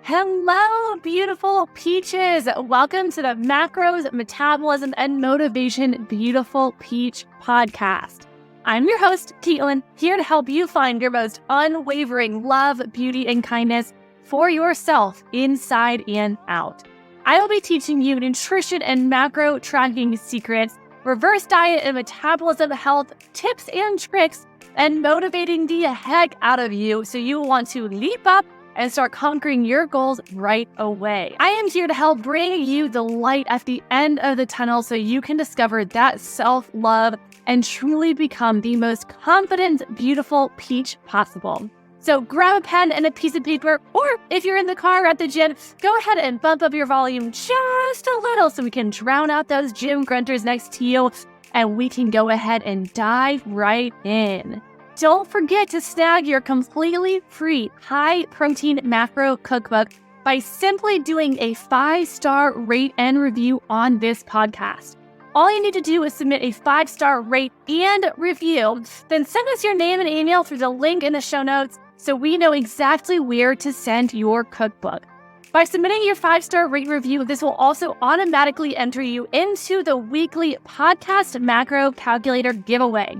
Hello, beautiful peaches. Welcome to the Macros, Metabolism, and Motivation Beautiful Peach podcast. I'm your host, Caitlin, here to help you find your most unwavering love, beauty, and kindness for yourself inside and out. I will be teaching you nutrition and macro tracking secrets, reverse diet and metabolism health tips and tricks, and motivating the heck out of you so you want to leap up and start conquering your goals right away. I am here to help bring you the light at the end of the tunnel so you can discover that self-love and truly become the most confident, beautiful peach possible. So grab a pen and a piece of paper, or if you're in the car at the gym, go ahead and bump up your volume just a little so we can drown out those gym grunters next to you, and we can go ahead and dive right in. Don't forget to snag your completely free high-protein macro cookbook by simply doing a 5-star rate and review on this podcast. All you need to do is submit a 5-star rate and review, then send us your name and email through the link in the show notes so we know exactly where to send your cookbook. By submitting your 5-star rate review, this will also automatically enter you into the weekly podcast macro calculator giveaway.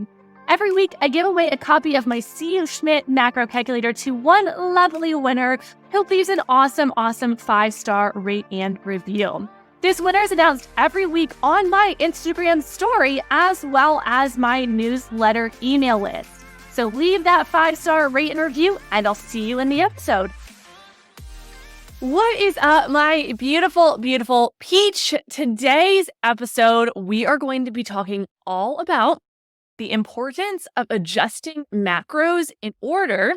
Every week, I give away a copy of my See You Schmidt macro calculator to one lovely winner who leaves an awesome 5-star rate and review. This winner is announced every week on my Instagram story as well as my newsletter email list. So leave that 5-star rate and review, and I'll see you in the episode. What is up, my beautiful, beautiful peach? Today's episode, we are going to be talking all about the importance of adjusting macros in order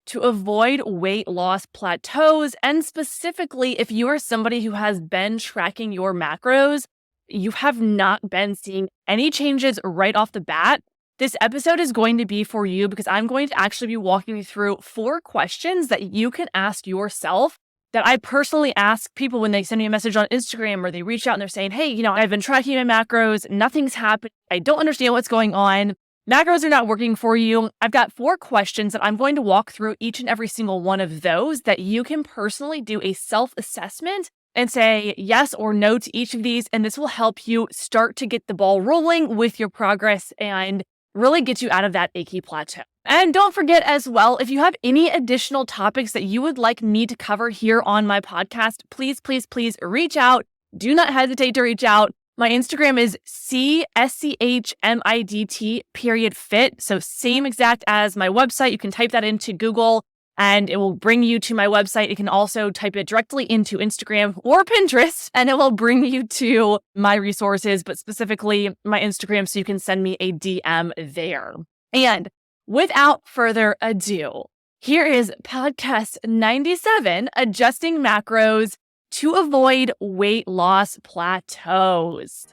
to avoid weight loss plateaus. And specifically, if you are somebody who has been tracking your macros, you have not been seeing any changes right off the bat, this episode is going to be for you because I'm going to actually be walking you through 4 questions that you can ask yourself that I personally ask people when they send me a message on Instagram or they reach out and they're saying, hey, I've been tracking my macros, nothing's happened, I don't understand what's going on, macros are not working for you. I've got 4 questions that I'm going to walk through each and every single one of those that you can personally do a self-assessment and say yes or no to each of these. And this will help you start to get the ball rolling with your progress and really get you out of that achy plateau. And don't forget as well, if you have any additional topics that you would like me to cover here on my podcast, please reach out. Do not hesitate to reach out. My Instagram is CSCHMIDT.fit. So same exact as my website. You can type that into Google and it will bring you to my website. You can also type it directly into Instagram or Pinterest and it will bring you to my resources, but specifically my Instagram so you can send me a DM there. And without further ado, here is podcast 97, Adjusting Macros to Avoid Weight Loss Plateaus.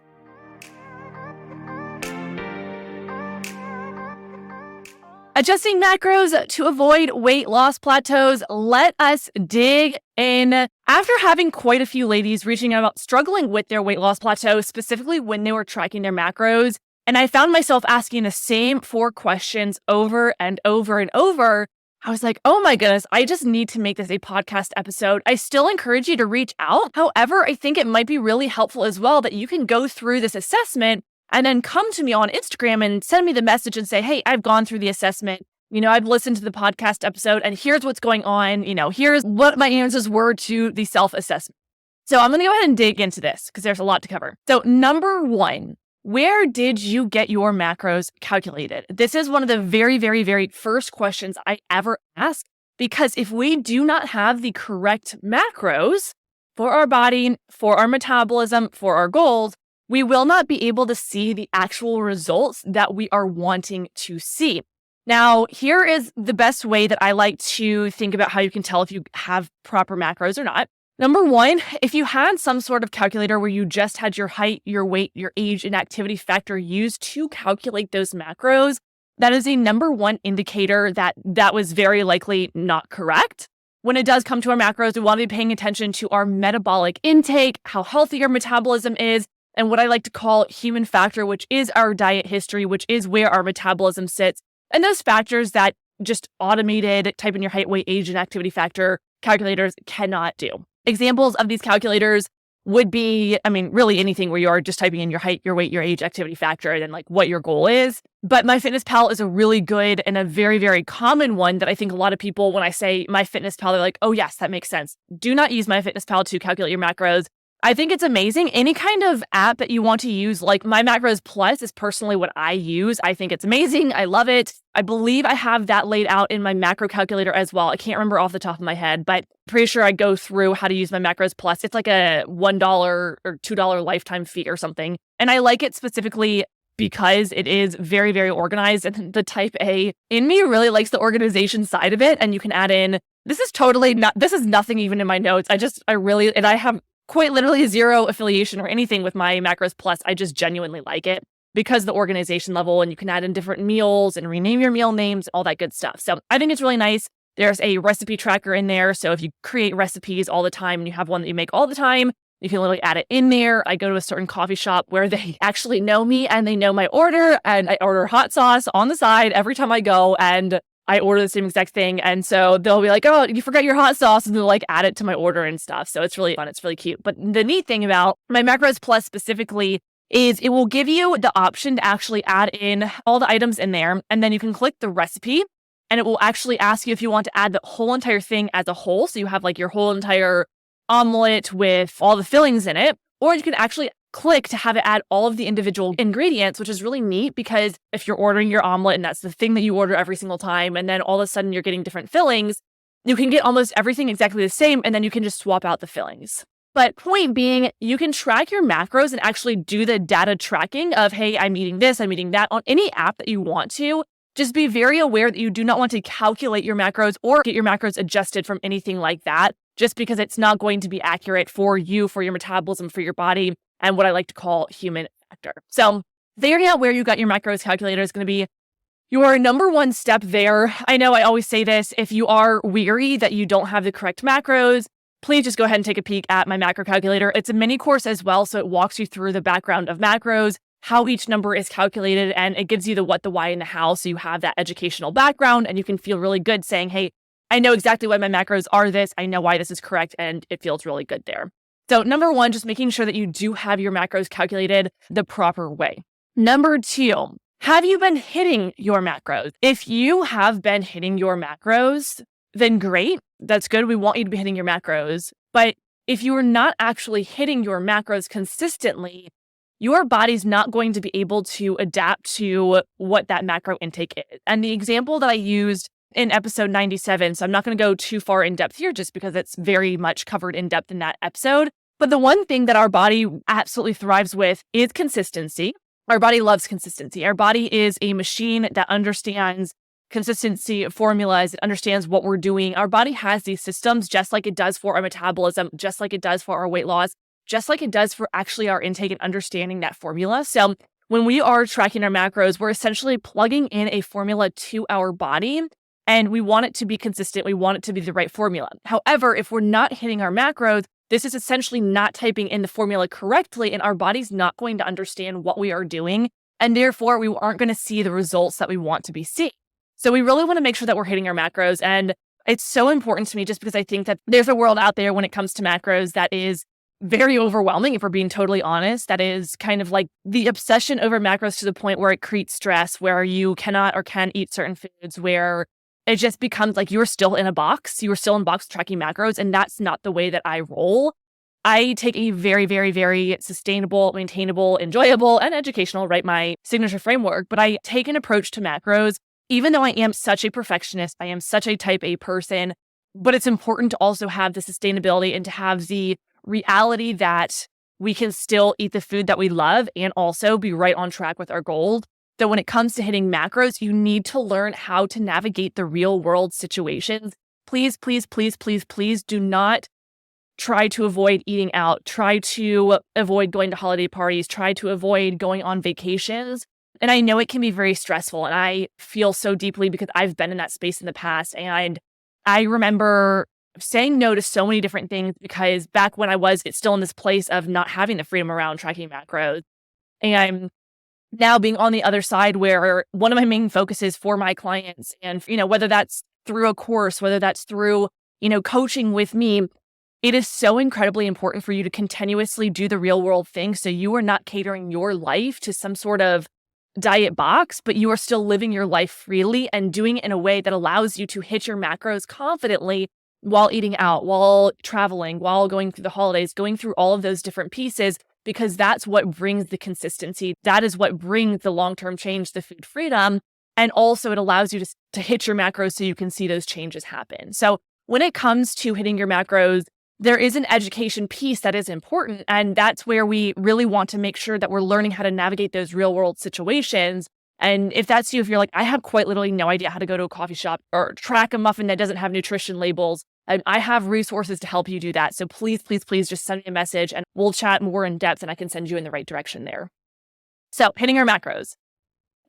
Adjusting macros to avoid weight loss plateaus. Let us dig in. After having quite a few ladies reaching out about struggling with their weight loss plateau, specifically when they were tracking their macros, and I found myself asking the same 4 questions over and over and over, I was like, oh my goodness, I just need to make this a podcast episode. I still encourage you to reach out. However, I think it might be really helpful as well that you can go through this assessment and then come to me on Instagram and send me the message and say, hey, I've gone through the assessment. I've listened to the podcast episode and here's what's going on. Here's what my answers were to the self-assessment. So I'm going to go ahead and dig into this because there's a lot to cover. So number 1, where did you get your macros calculated? This is one of the very, very, very first questions I ever ask, because if we do not have the correct macros for our body, for our metabolism, for our goals, we will not be able to see the actual results that we are wanting to see. Now, here is the best way that I like to think about how you can tell if you have proper macros or not. Number 1, if you had some sort of calculator where you just had your height, your weight, your age, and activity factor used to calculate those macros, that is a number 1 indicator that was very likely not correct. When it does come to our macros, we want to be paying attention to our metabolic intake, how healthy our metabolism is, and what I like to call human factor, which is our diet history, which is where our metabolism sits. And those factors that just automated type in your height, weight, age, and activity factor calculators cannot do. Examples of these calculators would be, really anything where you are just typing in your height, your weight, your age, activity factor, and then like what your goal is. But MyFitnessPal is a really good and a very, very common one that I think a lot of people, when I say MyFitnessPal, they're like, oh yes, that makes sense. Do not use MyFitnessPal to calculate your macros. I think it's amazing. Any kind of app that you want to use, like My Macros Plus is personally what I use. I think it's amazing. I love it. I believe I have that laid out in my macro calculator as well. I can't remember off the top of my head, but pretty sure I go through how to use My Macros Plus. It's like a $1 or $2 lifetime fee or something. And I like it specifically because it is very, very organized. And the type A in me really likes the organization side of it. And you can add in, this is nothing even in my notes. I have quite literally zero affiliation or anything with My Macros Plus. I just genuinely like it because the organization level, and you can add in different meals and rename your meal names, all that good stuff. So I think it's really nice. There's a recipe tracker in there. So if you create recipes all the time and you have one that you make all the time, you can literally add it in there. I go to a certain coffee shop where they actually know me and they know my order, and I order hot sauce on the side every time I go, and I order the same exact thing. And so they'll be like, oh, you forgot your hot sauce. And they'll like add it to my order and stuff. So it's really fun. It's really cute. But the neat thing about My Macros Plus specifically is it will give you the option to actually add in all the items in there. And then you can click the recipe and it will actually ask you if you want to add the whole entire thing as a whole. So you have like your whole entire omelet with all the fillings in it, or you can actually click to have it add all of the individual ingredients, which is really neat because if you're ordering your omelet and that's the thing that you order every single time, and then all of a sudden you're getting different fillings, you can get almost everything exactly the same, and then you can just swap out the fillings. But point being, you can track your macros and actually do the data tracking of, hey, I'm eating this, I'm eating that on any app that you want to. Just be very aware that you do not want to calculate your macros or get your macros adjusted from anything like that, just because it's not going to be accurate for you, for your metabolism, for your body, and what I like to call human factor. So figuring out where you got your macros calculator is going to be your number one step there. I know I always say this, if you are weary that you don't have the correct macros, please just go ahead and take a peek at my macro calculator. It's a mini course as well, so it walks you through the background of macros, how each number is calculated, and it gives you the what, the why, and the how, so you have that educational background and you can feel really good saying, hey, I know exactly why my macros are this, I know why this is correct, and it feels really good there. So number one, just making sure that you do have your macros calculated the proper way. Number two, have you been hitting your macros? If you have been hitting your macros, then great. That's good. We want you to be hitting your macros. But if you are not actually hitting your macros consistently, your body's not going to be able to adapt to what that macro intake is. And the example that I used in episode 97, so I'm not going to go too far in depth here just because it's very much covered in depth in that episode. But the one thing that our body absolutely thrives with is consistency. Our body loves consistency. Our body is a machine that understands consistency formulas. It understands what we're doing. Our body has these systems just like it does for our metabolism, just like it does for our weight loss, just like it does for actually our intake and understanding that formula. So when we are tracking our macros, we're essentially plugging in a formula to our body, and we want it to be consistent. We want it to be the right formula. However, if we're not hitting our macros, this is essentially not typing in the formula correctly, and our body's not going to understand what we are doing. And therefore, we aren't going to see the results that we want to be seeing. So we really want to make sure that we're hitting our macros. And it's so important to me just because I think that there's a world out there when it comes to macros that is very overwhelming, if we're being totally honest. That is kind of like the obsession over macros to the point where it creates stress, where you cannot or can eat certain foods, where it just becomes like you're still in a box. You're still in a box tracking macros. And that's not the way that I roll. I take a very, very, very sustainable, maintainable, enjoyable, and educational, right? My signature framework. But I take an approach to macros, even though I am such a perfectionist, I am such a type A person, but it's important to also have the sustainability and to have the reality that we can still eat the food that we love and also be right on track with our goals. So when it comes to hitting macros, you need to learn how to navigate the real world situations. Please, please, please, please, please do not try to avoid eating out. Try to avoid going to holiday parties. Try to avoid going on vacations. And I know it can be very stressful, and I feel so deeply because I've been in that space in the past. And I remember saying no to so many different things because back when I was still in this place of not having the freedom around tracking macros. And I'm now being on the other side where one of my main focuses for my clients, and whether that's through a course, whether that's through coaching with me, it is so incredibly important for you to continuously do the real world thing. So you are not catering your life to some sort of diet box, but you are still living your life freely and doing it in a way that allows you to hit your macros confidently while eating out, while traveling, while going through the holidays, going through all of those different pieces, because that's what brings the consistency. That is what brings the long-term change, the food freedom. And also it allows you to hit your macros so you can see those changes happen. So when it comes to hitting your macros, there is an education piece that is important. And that's where we really want to make sure that we're learning how to navigate those real world situations. And if that's you, if you're like, I have quite literally no idea how to go to a coffee shop or track a muffin that doesn't have nutrition labels, I have resources to help you do that. So please, please, please just send me a message and we'll chat more in depth and I can send you in the right direction there. So hitting our macros.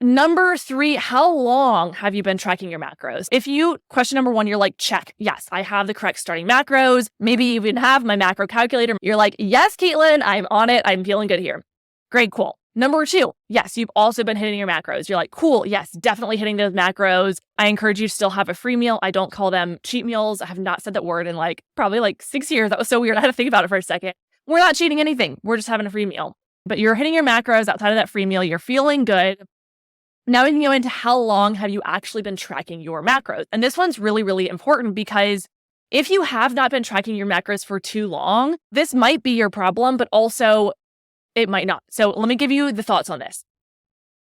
Number 3, how long have you been tracking your macros? Question number 1, you're like, check. Yes, I have the correct starting macros. Maybe you even have my macro calculator. You're like, yes, Caitlin, I'm on it. I'm feeling good here. Great, cool. Number 2, yes, you've also been hitting your macros. You're like, cool, yes, definitely hitting those macros. I encourage you to still have a free meal. I don't call them cheat meals. I have not said that word in probably 6 years. That was so weird. I had to think about it for a second. We're not cheating anything. We're just having a free meal. But you're hitting your macros outside of that free meal. You're feeling good. Now we can go into how long have you actually been tracking your macros? And this one's really, really important because if you have not been tracking your macros for too long, this might be your problem, but also it might not. So let me give you the thoughts on this.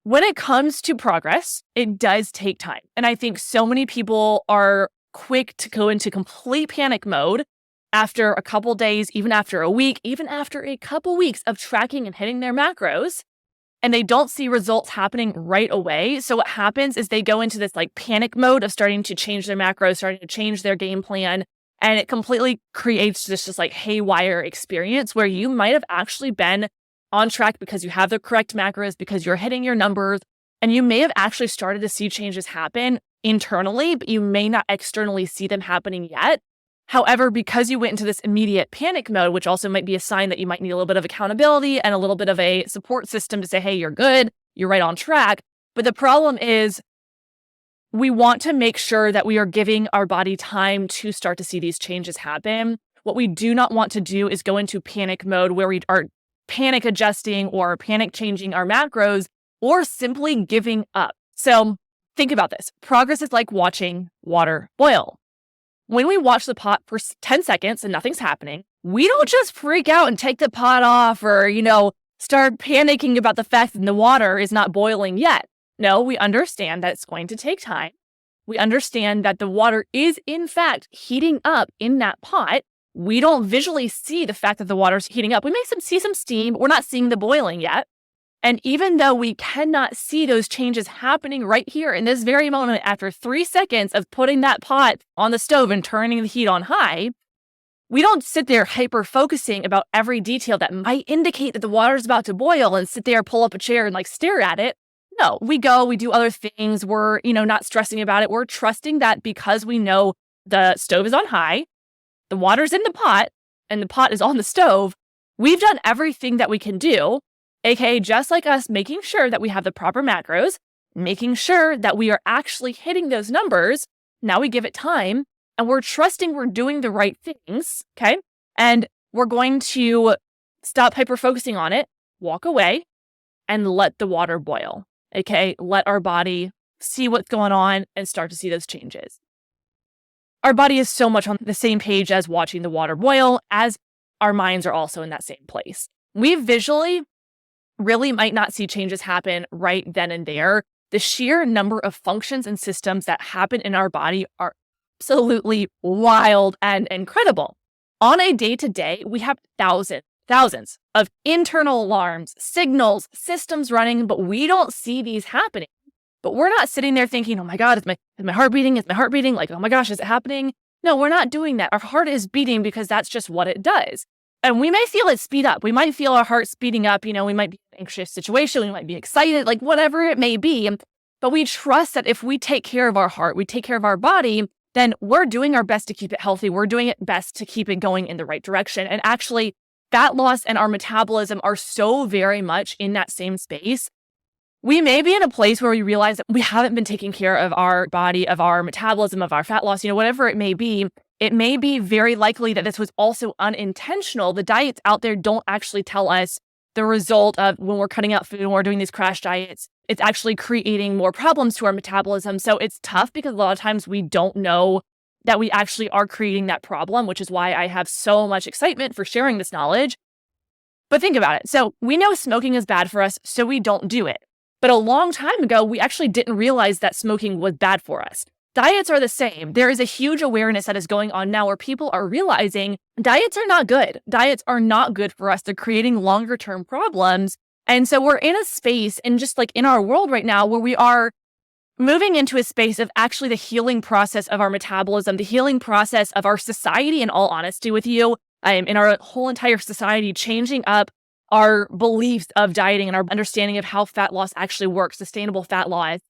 When it comes to progress, it does take time. And I think so many people are quick to go into complete panic mode after a couple days, even after a week, even after a couple weeks of tracking and hitting their macros. And they don't see results happening right away. So what happens is they go into this panic mode of starting to change their macros, starting to change their game plan. And it completely creates this just haywire experience where you might have actually been on track because you have the correct macros, because you're hitting your numbers. And you may have actually started to see changes happen internally, but you may not externally see them happening yet. However, because you went into this immediate panic mode, which also might be a sign that you might need a little bit of accountability and a little bit of a support system to say, hey, you're good, you're right on track. But the problem is we want to make sure that we are giving our body time to start to see these changes happen. What we do not want to do is go into panic mode where we are panic adjusting or panic changing our macros or simply giving up. So think about this. Progress is like watching water boil. When we watch the pot for 10 seconds and nothing's happening, we don't just freak out and take the pot off or, start panicking about the fact that the water is not boiling yet. No, we understand that it's going to take time. We understand that the water is, in fact, heating up in that pot. We don't visually see the fact that the water's heating up. We may see some steam, but we're not seeing the boiling yet. And even though we cannot see those changes happening right here in this very moment, after 3 seconds of putting that pot on the stove and turning the heat on high, we don't sit there hyper-focusing about every detail that might indicate that the water is about to boil and sit there, pull up a chair and stare at it. No, we do other things. We're, not stressing about it. We're trusting that because we know the stove is on high, the water's in the pot, and the pot is on the stove, we've done everything that we can do. AKA just like us making sure that we have the proper macros, making sure that we are actually hitting those numbers. Now we give it time and we're trusting we're doing the right things, okay? And we're going to stop hyper-focusing on it, walk away, and let the water boil, okay? Let our body see what's going on and start to see those changes. Our body is so much on the same page as watching the water boil, as our minds are also in that same place. We visually really might not see changes happen right then and there. The sheer number of functions and systems that happen in our body are absolutely wild and incredible. On a day-to-day, we have thousands of internal alarms, signals, systems running, but we don't see these happening. But we're not sitting there thinking, oh my God, is my heart beating? Is my heart beating? Oh my gosh, is it happening? No, we're not doing that. Our heart is beating because that's just what it does. And we may feel it speed up. We might feel our heart speeding up. We might be in an anxious situation. We might be excited, whatever it may be. But we trust that if we take care of our heart, we take care of our body, then we're doing our best to keep it healthy. We're doing it best to keep it going in the right direction. And actually, fat loss and our metabolism are so very much in that same space. We may be in a place where we realize that we haven't been taking care of our body, of our metabolism, of our fat loss, whatever it may be. it may be very likely that this was also unintentional. The diets out there don't actually tell us the result of when we're cutting out food and we're doing these crash diets. It's actually creating more problems to our metabolism. So it's tough because a lot of times we don't know that we actually are creating that problem, which is why I have so much excitement for sharing this knowledge. But think about it. So we know smoking is bad for us, so we don't do it. But a long time ago, we actually didn't realize that smoking was bad for us. Diets are the same. There is a huge awareness that is going on now where people are realizing diets are not good. Diets are not good for us. They're creating longer term problems. And so we're in a space, and just like in our world right now, where we are moving into a space of actually the healing process of our metabolism, the healing process of our society, in all honesty with you, in our whole entire society, changing up our beliefs of dieting and our understanding of how fat loss actually works, sustainable fat loss.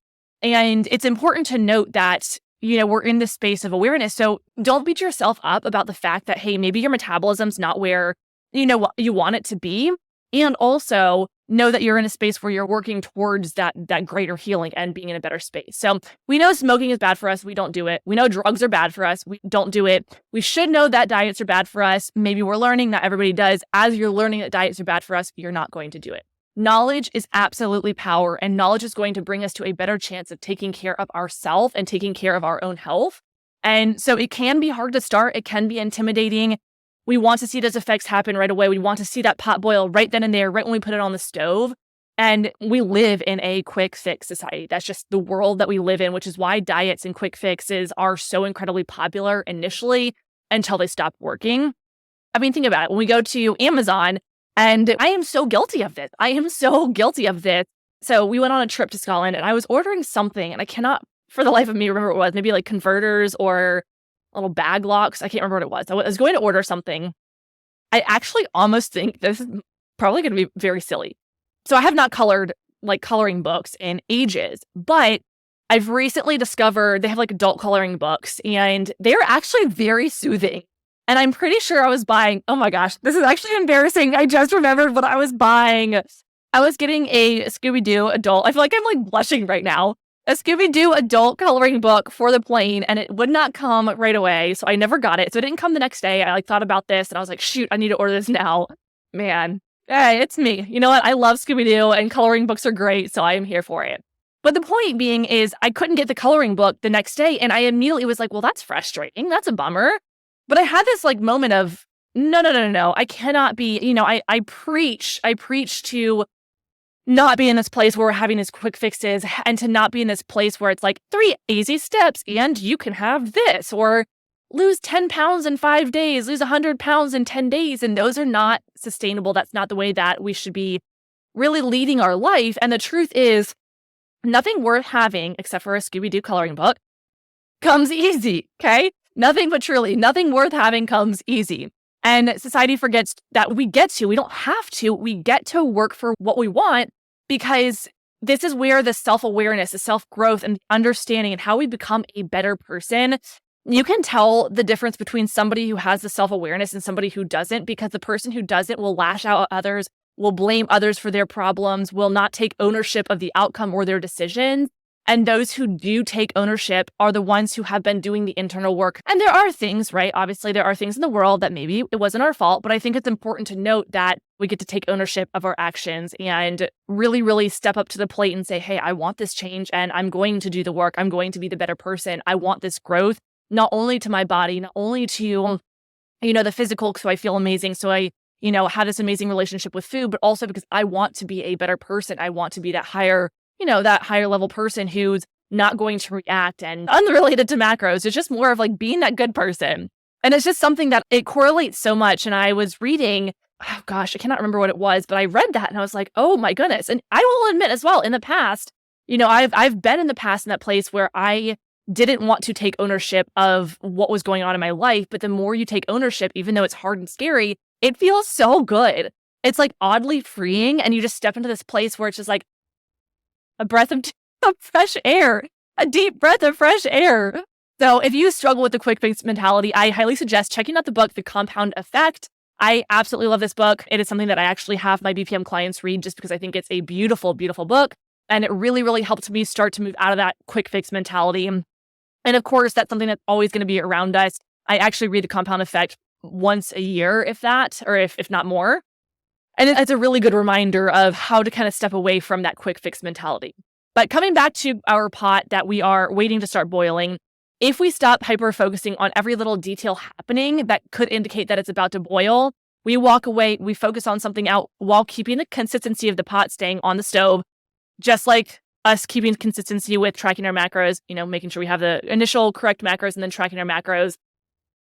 And it's important to note that, we're in this space of awareness. So don't beat yourself up about the fact that, hey, maybe your metabolism's not where, you want it to be. And also know that you're in a space where you're working towards that greater healing and being in a better space. So we know smoking is bad for us. We don't do it. We know drugs are bad for us. We don't do it. We should know that diets are bad for us. Maybe we're learning that everybody does. As you're learning that diets are bad for us, you're not going to do it. Knowledge is absolutely power, and knowledge is going to bring us to a better chance of taking care of ourselves and taking care of our own health. And so it can be hard to start. It can be intimidating. We want to see those effects happen right away. We want to see that pot boil right then and there, right when we put it on the stove. And we live in a quick fix society. That's just the world that we live in, which is why diets and quick fixes are so incredibly popular initially until they stop working. I mean, think about it. When we go to Amazon, and I am so guilty of this. So we went on a trip to Scotland, and I was ordering something, and I cannot for the life of me remember what it was. Maybe like converters or little bag locks. I can't remember what it was. I was going to order something. I actually almost think this is probably going to be very silly. So I have not colored like coloring books in ages, but I've recently discovered they have like adult coloring books, and they're actually very soothing. And I'm pretty sure I was buying, oh my gosh, this is actually embarrassing. I just remembered what I was buying. I was getting a Scooby-Doo adult. I feel like I'm like blushing right now. A Scooby-Doo adult coloring book for the plane, and it would not come right away. So I never got it. So it didn't come the next day. I like thought about this and I was like, shoot, I need to order this now. Man, hey, it's me. You know what? I love Scooby-Doo and coloring books are great. So I am here for it. But the point being is I couldn't get the coloring book the next day. And I immediately was like, well, that's frustrating. That's a bummer. But I had this like moment of, no. I cannot be, I preach to not be in this place where we're having these quick fixes, and to not be in this place where it's like 3 easy steps and you can have this, or lose 10 pounds in 5 days, lose 100 pounds in 10 days. And those are not sustainable. That's not the way that we should be really leading our life. And the truth is, nothing worth having, except for a Scooby-Doo coloring book, comes easy, okay? Nothing worth having comes easy. And society forgets that we don't have to, we get to work for what we want, because this is where the self-awareness, the self-growth, and the understanding and how we become a better person. You can tell the difference between somebody who has the self-awareness and somebody who doesn't, because the person who doesn't will lash out at others, will blame others for their problems, will not take ownership of the outcome or their decisions. And those who do take ownership are the ones who have been doing the internal work. And there are things, right? Obviously, there are things in the world that maybe it wasn't our fault, but I think it's important to note that we get to take ownership of our actions and really, really step up to the plate and say, hey, I want this change and I'm going to do the work. I'm going to be the better person. I want this growth, not only to my body, not only to, the physical, so I feel amazing. So I, have this amazing relationship with food, but also because I want to be a better person. I want to be that higher level person who's not going to react and unrelated to macros. It's just more of like being that good person. And it's just something that it correlates so much. And I was reading, oh gosh, I cannot remember what it was, but I read that and I was like, oh my goodness. And I will admit as well, in the past, I've been in the past in that place where I didn't want to take ownership of what was going on in my life. But the more you take ownership, even though it's hard and scary, it feels so good. It's like oddly freeing. And you just step into this place where it's just like a breath of fresh air, a deep breath of fresh air. So if you struggle with the quick fix mentality, I highly suggest checking out the book, The Compound Effect. I absolutely love this book. It is something that I actually have my BPM clients read just because I think it's a beautiful, beautiful book. And it really, really helped me start to move out of that quick fix mentality. And of course, that's something that's always going to be around us. I actually read the compound effect once a year, if that, or if not more. And it's a really good reminder of how to kind of step away from that quick fix mentality. But coming back to our pot that we are waiting to start boiling, if we stop hyper-focusing on every little detail happening that could indicate that it's about to boil, we walk away, we focus on something out while keeping the consistency of the pot staying on the stove, just like us keeping consistency with tracking our macros, making sure we have the initial correct macros and then tracking our macros.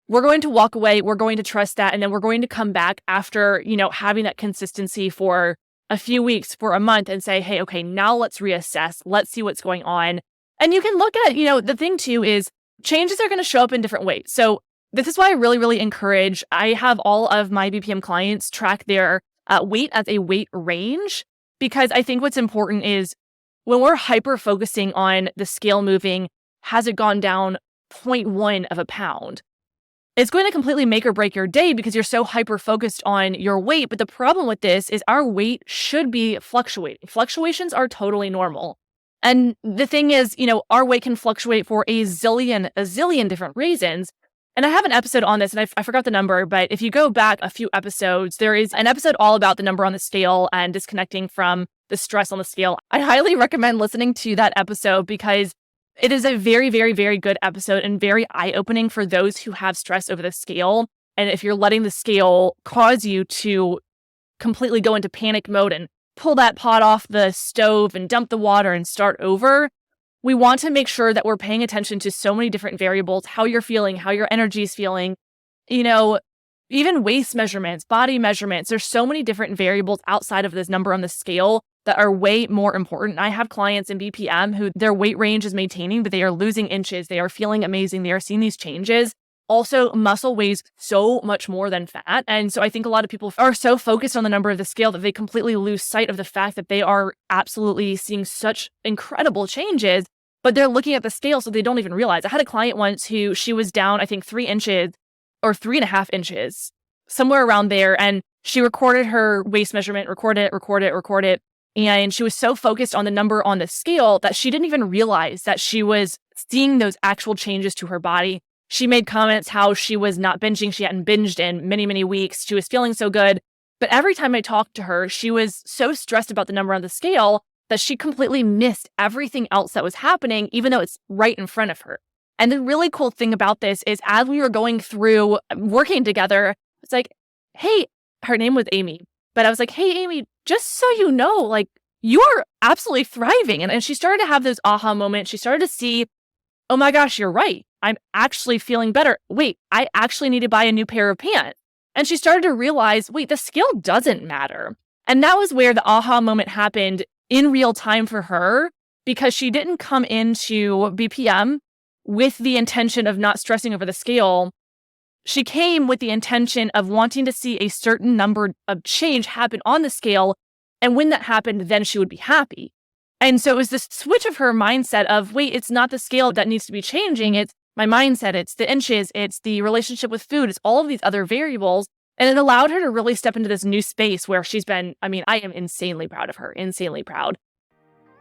We're going to walk away, we're going to trust that, and then we're going to come back after, having that consistency for a few weeks, for a month, and say, hey, okay, now let's reassess. Let's see what's going on. And you can look at, the thing too is changes are going to show up in different ways. So this is why I really, really encourage, I have all of my BPM clients track their weight as a weight range, because I think what's important is when we're hyper focusing on the scale moving, has it gone down 0.1 of a pound? It's going to completely make or break your day because you're so hyper focused on your weight. But the problem with this is our weight should be fluctuating. Fluctuations are totally normal. And the thing is, our weight can fluctuate for a zillion different reasons. And I have an episode on this, and I forgot the number, but if you go back a few episodes, there is an episode all about the number on the scale and disconnecting from the stress on the scale. I highly recommend listening to that episode because it is a very, very, very good episode and very eye-opening for those who have stress over the scale. And if you're letting the scale cause you to completely go into panic mode and pull that pot off the stove and dump the water and start over, we want to make sure that we're paying attention to so many different variables, how you're feeling, how your energy is feeling, even waist measurements, body measurements. There's so many different variables outside of this number on the scale that are way more important. I have clients in BPM who their weight range is maintaining, but they are losing inches. They are feeling amazing. They are seeing these changes. Also, muscle weighs so much more than fat. And so I think a lot of people are so focused on the number of the scale that they completely lose sight of the fact that they are absolutely seeing such incredible changes, but they're looking at the scale so they don't even realize. I had a client once who she was down, I think 3 inches or 3.5 inches, somewhere around there. And she recorded her waist measurement, recorded it. And she was so focused on the number on the scale that she didn't even realize that she was seeing those actual changes to her body. She made comments how she was not binging. She hadn't binged in many, many weeks. She was feeling so good. But every time I talked to her, she was so stressed about the number on the scale that she completely missed everything else that was happening, even though it's right in front of her. And the really cool thing about this is as we were going through working together, it's like, hey, her name was Amy. But I was like, hey, Amy, just so you know, you are absolutely thriving. And she started to have those aha moments. She started to see, oh my gosh, you're right. I'm actually feeling better. Wait, I actually need to buy a new pair of pants. And she started to realize, wait, the scale doesn't matter. And that was where the aha moment happened in real time for her, because she didn't come into BPM with the intention of not stressing over the scale. She came with the intention of wanting to see a certain number of change happen on the scale. And when that happened, then she would be happy. And so it was this switch of her mindset of, wait, it's not the scale that needs to be changing. It's my mindset. It's the inches. It's the relationship with food. It's all of these other variables. And it allowed her to really step into this new space where she's been, I am insanely proud of her, insanely proud.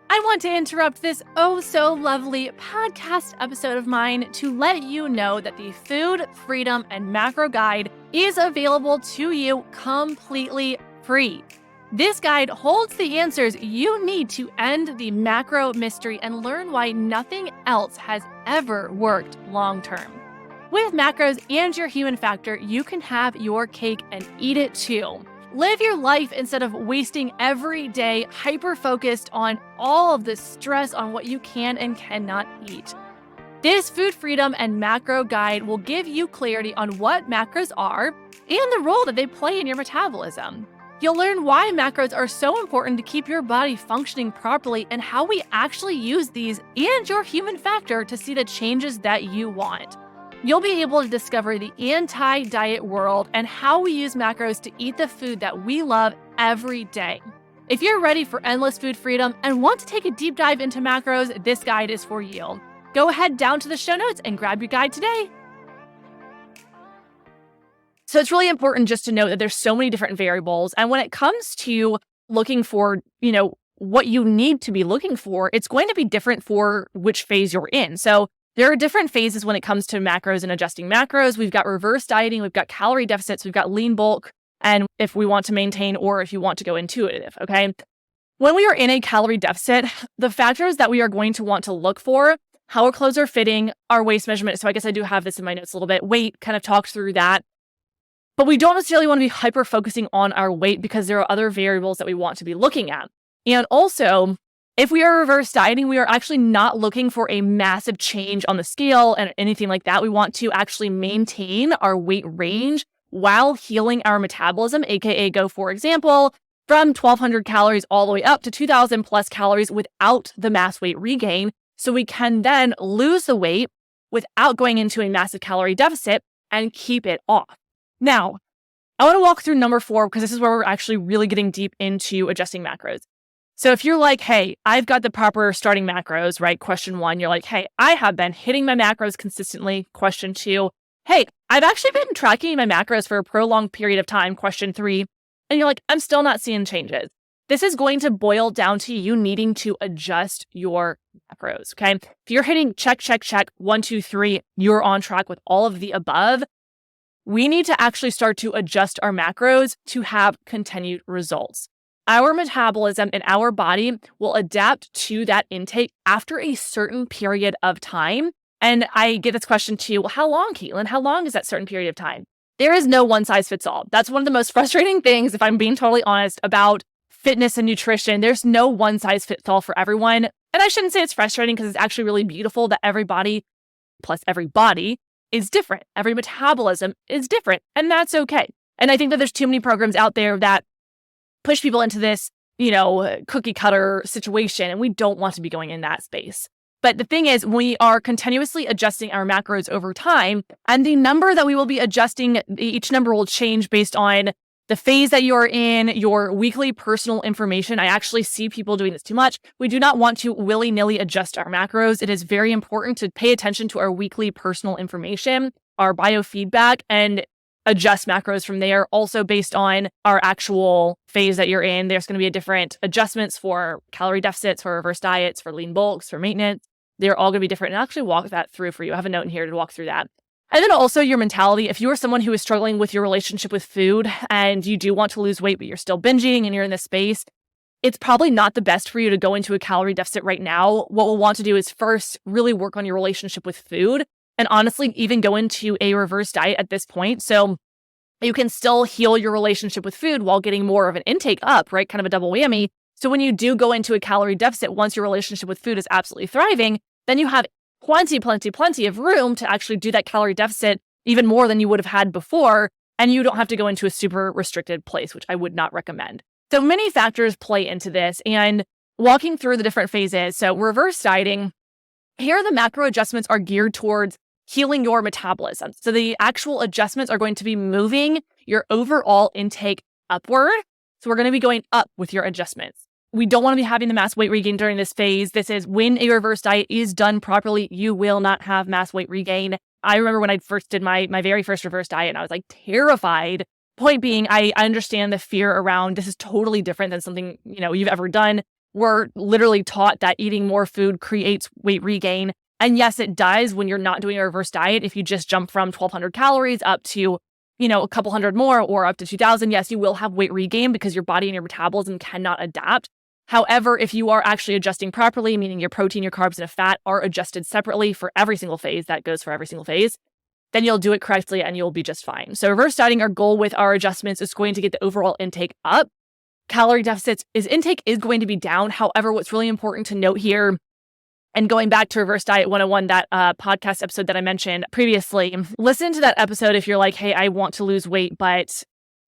I want to interrupt this oh so lovely podcast episode of mine to let you know that the Food Freedom and Macro Guide is available to you completely free. This guide holds the answers you need to end the macro mystery and learn why nothing else has ever worked long term. With macros and your human factor, you can have your cake and eat it too. Live your life instead of wasting every day hyper-focused on all of the stress on what you can and cannot eat. This Food Freedom and Macro Guide will give you clarity on what macros are and the role that they play in your metabolism. You'll learn why macros are so important to keep your body functioning properly and how we actually use these and your human factor to see the changes that you want. You'll be able to discover the anti-diet world and how we use macros to eat the food that we love every day. If you're ready for endless food freedom and want to take a deep dive into macros, this guide is for you. Go ahead down to the show notes and grab your guide today. So it's really important just to note that there's so many different variables. And when it comes to looking for, what you need to be looking for, it's going to be different for which phase you're in. So There are different phases when it comes to macros and adjusting macros. We've got reverse dieting, we've got calorie deficits, we've got lean bulk, and if we want to maintain or if you want to go intuitive, okay? When we are in a calorie deficit, the factors that we are going to want to look for, how our clothes are fitting, our waist measurement. So I guess I do have this in my notes a little bit. Weight, kind of talked through that. But we don't necessarily want to be hyper focusing on our weight because there are other variables that we want to be looking at. And also, if we are reverse dieting, we are actually not looking for a massive change on the scale and anything like that. We want to actually maintain our weight range while healing our metabolism, aka go, for example, from 1,200 calories all the way up to 2,000 plus calories without the mass weight regain. So we can then lose the weight without going into a massive calorie deficit and keep it off. Now, I want to walk through number 4 because this is where we're actually really getting deep into adjusting macros. So if you're like, hey, I've got the proper starting macros, right? Question 1, you're like, hey, I have been hitting my macros consistently. Question 2, hey, I've actually been tracking my macros for a prolonged period of time. Question 3, and you're like, I'm still not seeing changes. This is going to boil down to you needing to adjust your macros, okay? If you're hitting check, 1, 2, 3, you're on track with all of the above. We need to actually start to adjust our macros to have continued results. Our metabolism and our body will adapt to that intake after a certain period of time. And I get this question too, well, how long, Caitlin? How long is that certain period of time? There is no one size fits all. That's one of the most frustrating things, if I'm being totally honest, about fitness and nutrition. There's no one size fits all for everyone. And I shouldn't say it's frustrating because it's actually really beautiful that everybody plus every body is different. Every metabolism is different, and that's okay. And I think that there's too many programs out there that push people into this, cookie cutter situation, and we don't want to be going in that space. But the thing is, we are continuously adjusting our macros over time, and the number that we will be adjusting, each number will change based on the phase that you're in, your weekly personal information. I actually see people doing this too much. We do not want to willy-nilly adjust our macros. It is very important to pay attention to our weekly personal information, our biofeedback, and adjust macros from there. Also based on our actual phase that you're in, there's going to be a different adjustments for calorie deficits, for reverse diets, for lean bulks, for maintenance. They're all going to be different. And I'll actually walk that through for you. I have a note in here to walk through that. And then also your mentality. If you are someone who is struggling with your relationship with food and you do want to lose weight, but you're still binging and you're in this space, it's probably not the best for you to go into a calorie deficit right now. What we'll want to do is first really work on your relationship with food and honestly even go into a reverse diet at this point. So you can still heal your relationship with food while getting more of an intake up, right? Kind of a double whammy. So when you do go into a calorie deficit, once your relationship with food is absolutely thriving, then you have plenty of room to actually do that calorie deficit even more than you would have had before. And you don't have to go into a super restricted place, which I would not recommend. So many factors play into this, and walking through the different phases. So reverse dieting, here the macro adjustments are geared towards healing your metabolism. So the actual adjustments are going to be moving your overall intake upward. So we're going to be going up with your adjustments. We don't want to be having the mass weight regain during this phase. This is when a reverse diet is done properly, you will not have mass weight regain. I remember when I first did my very first reverse diet, and I was like terrified. Point being, I understand the fear around this is totally different than something, you've ever done. We're literally taught that eating more food creates weight regain. And yes, it does when you're not doing a reverse diet. If you just jump from 1,200 calories up to, a couple hundred more or up to 2,000, yes, you will have weight regain because your body and your metabolism cannot adapt. However, if you are actually adjusting properly, meaning your protein, your carbs, and your fat are adjusted separately for every single phase, that goes for every single phase, then you'll do it correctly and you'll be just fine. So reverse dieting, our goal with our adjustments is going to get the overall intake up. Calorie deficits intake is going to be down. However, what's really important to note here, and going back to Reverse Diet 101, that podcast episode that I mentioned previously, listen to that episode if you're like, hey, I want to lose weight, but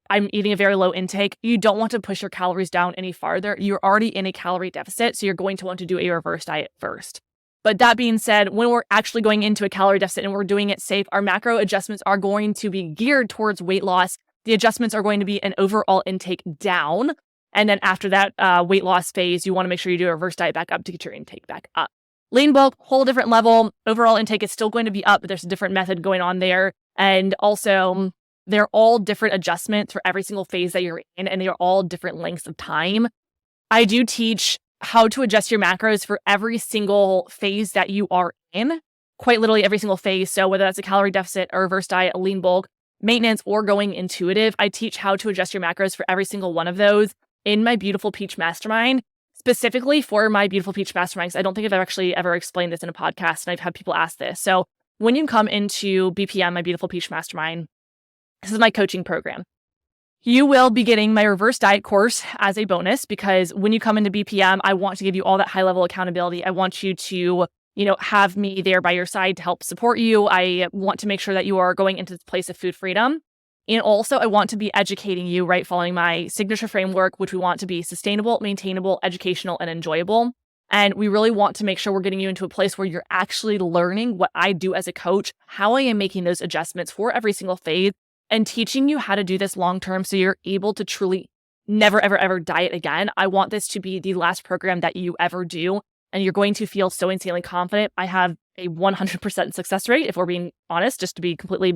I'm eating a very low intake. You don't want to push your calories down any farther. You're already in a calorie deficit, so you're going to want to do a reverse diet first. But that being said, when we're actually going into a calorie deficit and we're doing it safe, our macro adjustments are going to be geared towards weight loss. The adjustments are going to be an overall intake down. And then after that weight loss phase, you want to make sure you do a reverse diet back up to get your intake back up. Lean bulk, whole different level. Overall intake is still going to be up, but there's a different method going on there. And also, they're all different adjustments for every single phase that you're in, and they are all different lengths of time. I do teach how to adjust your macros for every single phase that you are in. quite literally every single phase. So whether that's a calorie deficit, a reverse diet, a lean bulk, maintenance, or going intuitive, I teach how to adjust your macros for every single one of those in my Beautiful Peach Mastermind, specifically for my Beautiful Peach Mastermind. Because I don't think I've actually ever explained this in a podcast, and I've had people ask this. So when you come into BPM, my Beautiful Peach Mastermind, this is my coaching program. You will be getting my reverse diet course as a bonus, because when you come into BPM, I want to give you all that high level accountability. I want you to have me there by your side to help support you. I want to make sure that you are going into this place of food freedom. And also I want to be educating you, right? Following my signature framework, which we want to be sustainable, maintainable, educational, and enjoyable. And we really want to make sure we're getting you into a place where you're actually learning what I do as a coach, how I am making those adjustments for every single phase, and teaching you how to do this long-term so you're able to truly never, ever, ever diet again. I want this to be the last program that you ever do. And you're going to feel so insanely confident. I have a 100% success rate, if we're being honest, just to be completely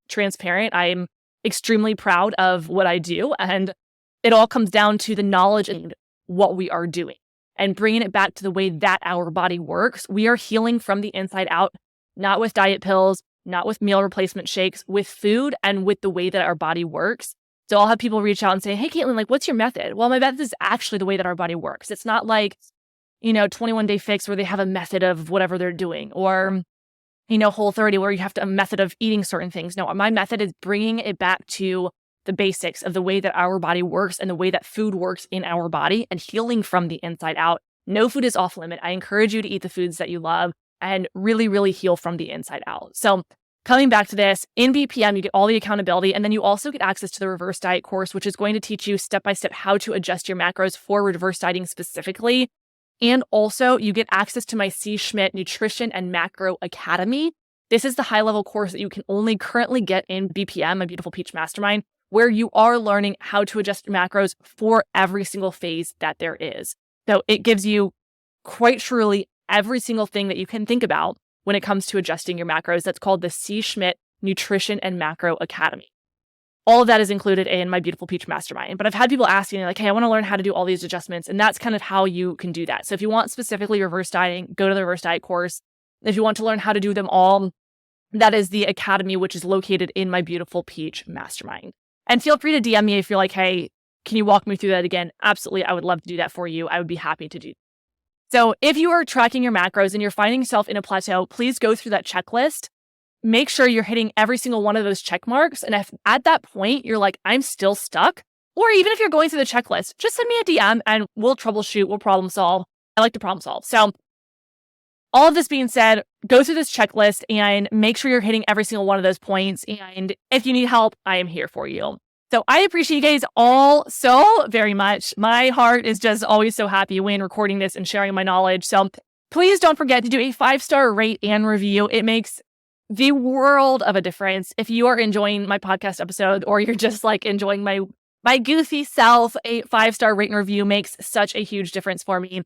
transparent. I'm extremely proud of what I do. And it all comes down to the knowledge and what we are doing and bringing it back to the way that our body works. We are healing from the inside out, not with diet pills, not with meal replacement shakes, with food and with the way that our body works. So I'll have people reach out and say, hey, Caitlin, what's your method? Well, my method is actually the way that our body works. It's not like 21-day fix where they have a method of whatever they're doing, or, Whole30 where you have a method of eating certain things. No, my method is bringing it back to the basics of the way that our body works and the way that food works in our body, and healing from the inside out. No food is off limit. I encourage you to eat the foods that you love and really, really heal from the inside out. So coming back to this, in BPM, you get all the accountability, and then you also get access to the reverse diet course, which is going to teach you step-by-step how to adjust your macros for reverse dieting specifically. And also you get access to my C. Schmidt Nutrition and Macro Academy. This is the high-level course that you can only currently get in BPM, my Beautiful Peach Mastermind, where you are learning how to adjust your macros for every single phase that there is. So it gives you quite truly every single thing that you can think about when it comes to adjusting your macros. That's called the C. Schmidt Nutrition and Macro Academy. All of that is included in my Beautiful Peach Mastermind. But I've had people asking, hey, I want to learn how to do all these adjustments. And that's kind of how you can do that. So if you want specifically reverse dieting, go to the reverse diet course. If you want to learn how to do them all, that is the academy, which is located in my Beautiful Peach Mastermind. And feel free to DM me if you're like, hey, can you walk me through that again? Absolutely. I would love to do that for you. I would be happy to do. So if you are tracking your macros and you're finding yourself in a plateau, please go through that checklist. Make sure you're hitting every single one of those check marks. And if at that point you're like, I'm still stuck, or even if you're going through the checklist, just send me a DM and we'll troubleshoot, we'll problem solve. I like to problem solve. So all of this being said, go through this checklist and make sure you're hitting every single one of those points. And if you need help, I am here for you. So I appreciate you guys all so very much. My heart is just always so happy when recording this and sharing my knowledge. So please don't forget to do a 5-star rate and review. It makes the world of a difference. If you are enjoying my podcast episode, or you're just enjoying my goofy self, a 5-star rate and review makes such a huge difference for me.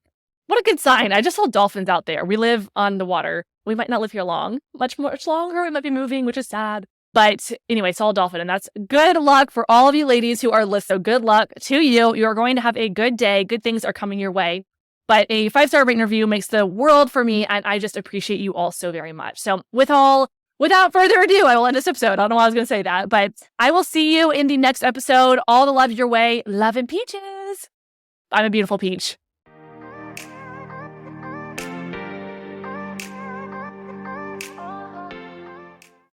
What a good sign. I just saw dolphins out there. We live on the water. We might not live here much longer. We might be moving, which is sad. But anyway, saw a dolphin, and that's good luck for all of you ladies who are listening. So good luck to you. You are going to have a good day. Good things are coming your way. But a 5-star rate and review makes the world for me, and I just appreciate you all so very much. So without further ado, I will end this episode. I don't know why I was going to say that, but I will see you in the next episode. All the love your way. Love and peaches. I'm a beautiful peach.